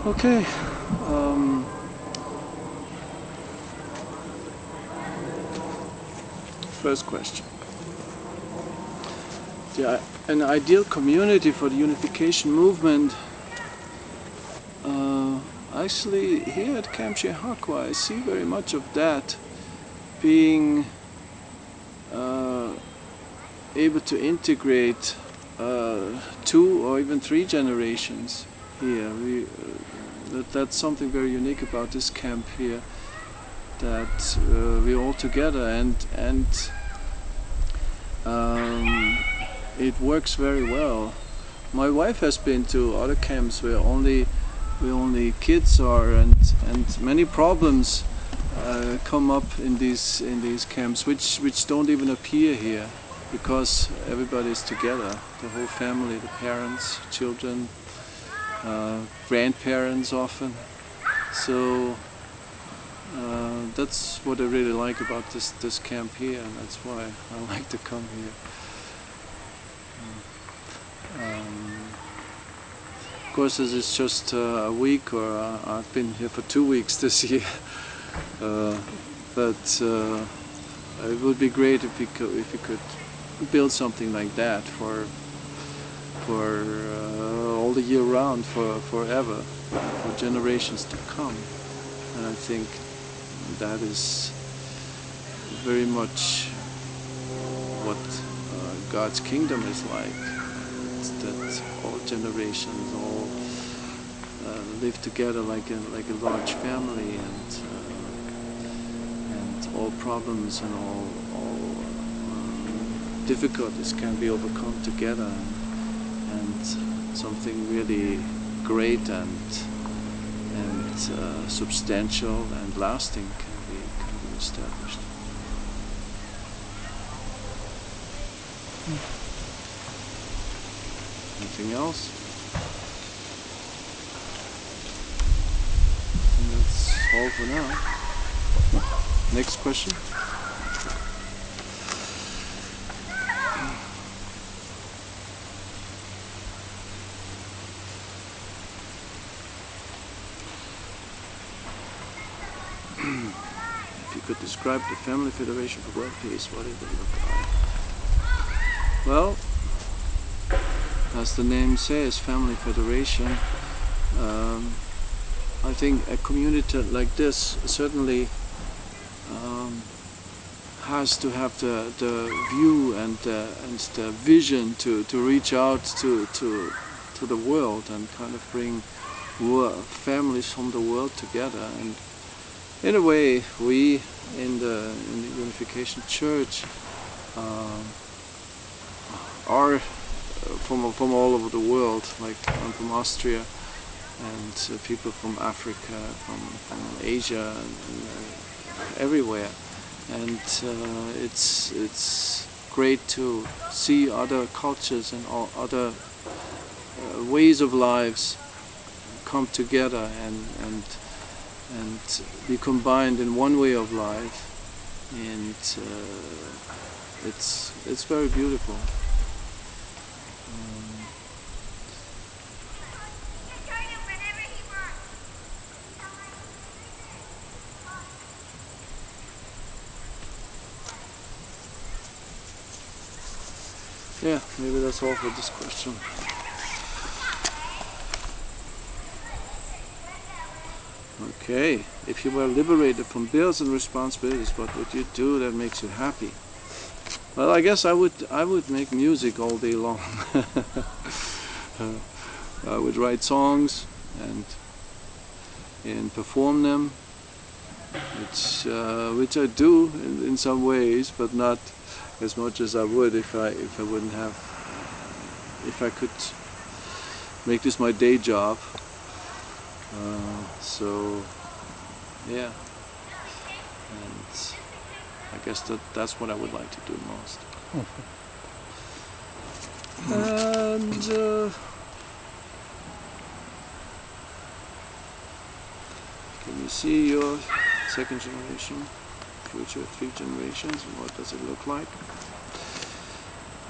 Okay. First question. An ideal community for the unification movement. Actually, here at Camp Shehakwa, I see very much of that, being able to integrate 2 or even 3 generations here. That's something very unique about this camp here, that we're all together, and it works very well. My wife has been to other camps where only kids are, and many problems come up in these camps, which don't even appear here, because everybody is together, the whole family, the parents, children, grandparents often. So that's what I really like about this camp here, and that's why I like to come here. Of course, this is just a week, or I've been here for 2 weeks this year. But it would be great if we could build something like that for all the year round, forever, for generations to come. And I think that is very much what God's kingdom is like. It's that all generations all live together like a large family, and all problems and all difficulties can be overcome together, and something really great and substantial and lasting can be established. Anything else? I think that's all for now. Next question. If you could describe the Family Federation for World Peace, what did it look like? Well, as the name says, Family Federation, I think a community like this certainly has to have the view and the vision to reach out to the world and kind of bring families from the world together. And in a way, we in the Unification Church are from all over the world. Like, I'm from Austria, and people from Africa, from Asia, and everywhere. And it's great to see other cultures and all other ways of lives come together and be combined in one way of life, and it's very beautiful. Yeah, maybe that's all for this question. Okay, if you were liberated from bills and responsibilities, what would you do that makes you happy? Well, I guess I would make music all day long. I would write songs and perform them, which I do in some ways, but not as much as I would if I could make this my day job. So yeah, and I guess that's what I would like to do most. And can you see your second generation, future 3 generations, and what does it look like?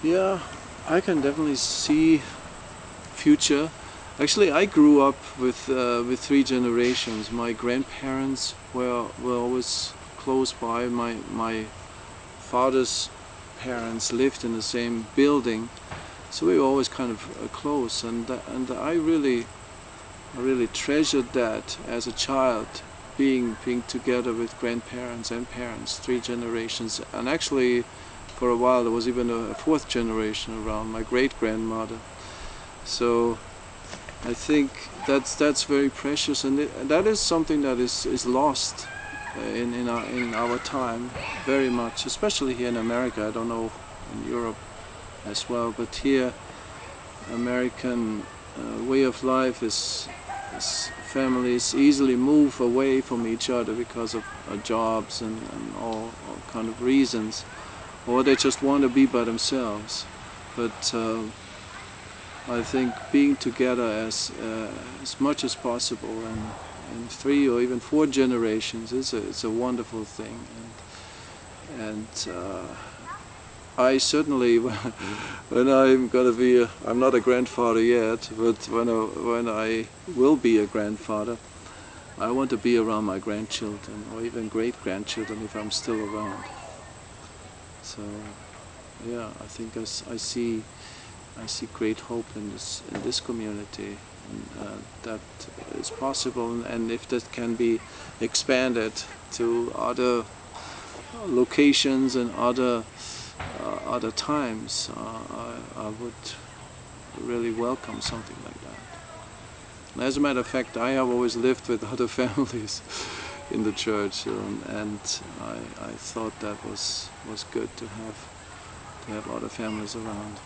Yeah, I can definitely see future Actually, I grew up with three generations. My grandparents were always close by. My father's parents lived in the same building, so we were always kind of close. And I really treasured that as a child, being together with grandparents and parents, three generations. And actually, for a while, there was even a fourth generation around, my great-grandmother. So I think that's very precious, and that is something that is lost in our time very much, especially here in America. I don't know in Europe as well, but here American way of life is families easily move away from each other because of jobs and all kind of reasons, or they just want to be by themselves. But I think being together as much as possible in three or even four generations is a wonderful thing. And I certainly, when I'm going to be I'm not a grandfather yet, but when I will be a grandfather, I want to be around my grandchildren or even great-grandchildren if I'm still around. So yeah, I think I see great hope in this community, and that is possible, and if that can be expanded to other locations and other times, I would really welcome something like that. And as a matter of fact, I have always lived with other families in the church, and I thought that was good to have other families around.